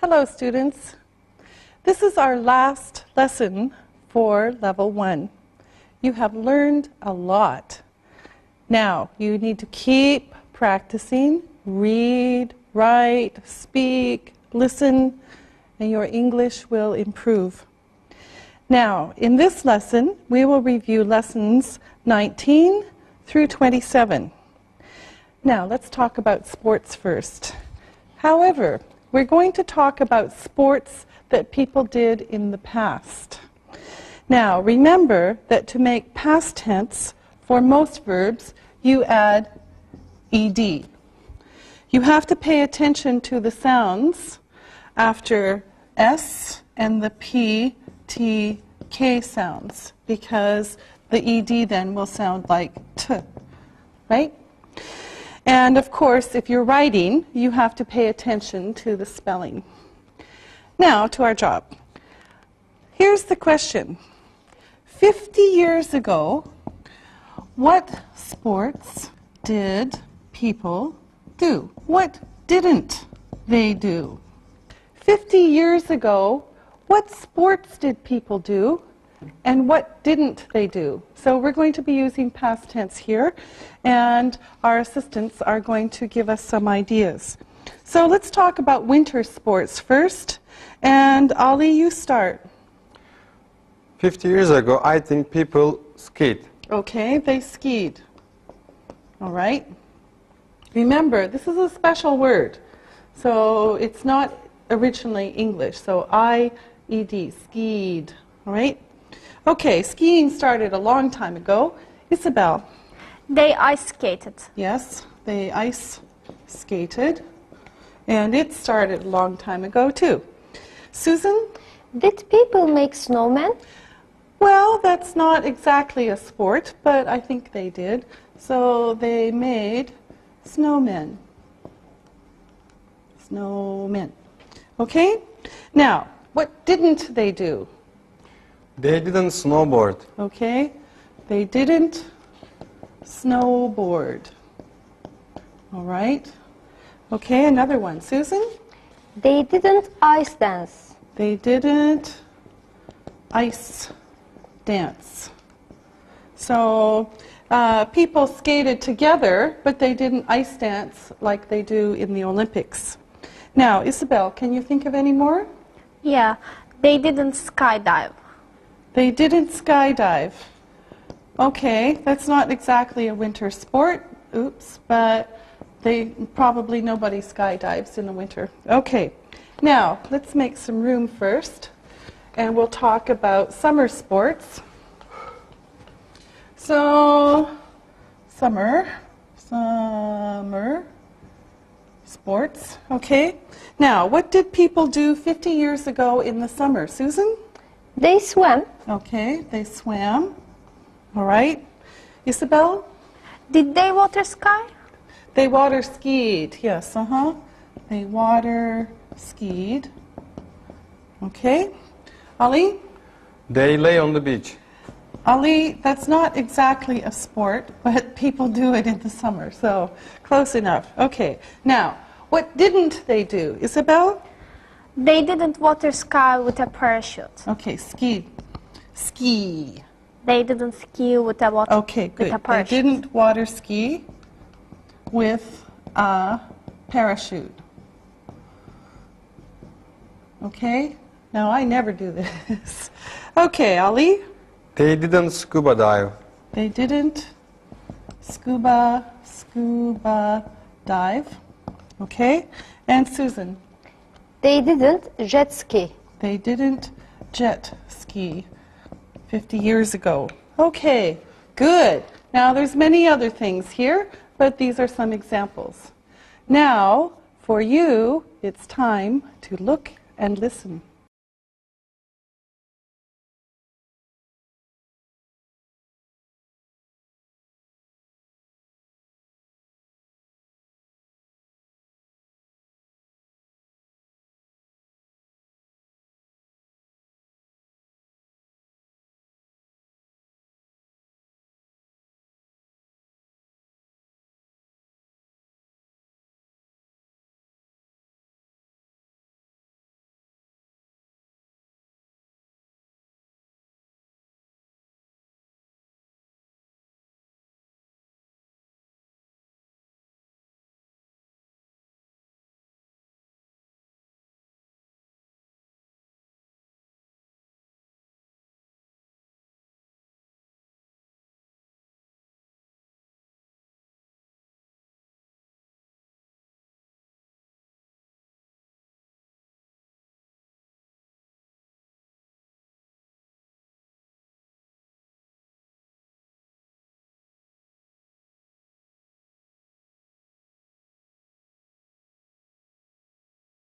Hello, students. This is our last lesson for Level 1. You have learned a lot. Now, you need to keep practicing, read, write, speak, listen, and your English will improve. Now, in this lesson, we will review lessons 19 through 27. Now, let's talk about sports first. However, we're going to talk about sports that people did in the past. Now, remember that to make past tense for most verbs, you add ed. You have to pay attention to the sounds after S and the P, T, K sounds, because the ed then will sound like T, right? And of course, if you're writing, you have to pay attention to the spelling. Now, to our job. Here's the question. 50 years ago, what sports did people do? What didn't they do? 50 years ago, what sports did people do? And what didn't they do? So we're going to be using past tense here, and our assistants are going to give us some ideas. So let's talk about winter sports first, and Ali, you start. 50 years ago, I think people skied. Okay, they skied. All right. Remember, this is a special word, so it's not originally English. So I-E-D, skied. All right. Okay, skiing started a long time ago. Isabel. They ice skated. Yes, they ice skated. And it started a long time ago, too. Susan? Did people make snowmen? Well, that's not exactly a sport, but I think they did. So they made snowmen. Snowmen. Okay? Now, what didn't they do? They didn't snowboard. Okay, they didn't snowboard. All right. Okay, another one. Susan? They didn't ice dance. They didn't ice dance. So people skated together, but they didn't ice dance like they do in the Olympics. Now, Isabel, can you think of any more? Yeah, they didn't skydive. They didn't skydive. Okay, that's not exactly a winter sport. Oops, but probably nobody skydives in the winter. Okay, now let's make some room first, and we'll talk about summer sports. So, summer sports. Okay, now what did people do 50 years ago in the summer? Susan? They swam. Okay, they swam. All right. Isabel? Did they water ski? They water skied. Yes, They water skied. Okay. Ali? They lay on the beach. Ali, that's not exactly a sport, but people do it in the summer, so close enough. Okay. Now, what didn't they do? Isabel? They didn't water ski with a parachute. Okay, ski. Ski. They didn't ski with a Okay, good. With a parachute. They didn't water ski with a parachute. Okay? Now, I never do this. Okay, Ali? They didn't scuba dive. They didn't scuba dive. Okay? And Susan? They didn't jet ski. They didn't jet ski 50 years ago. Okay, good. Now there's many other things here, but these are some examples. Now, for you, it's time to look and listen.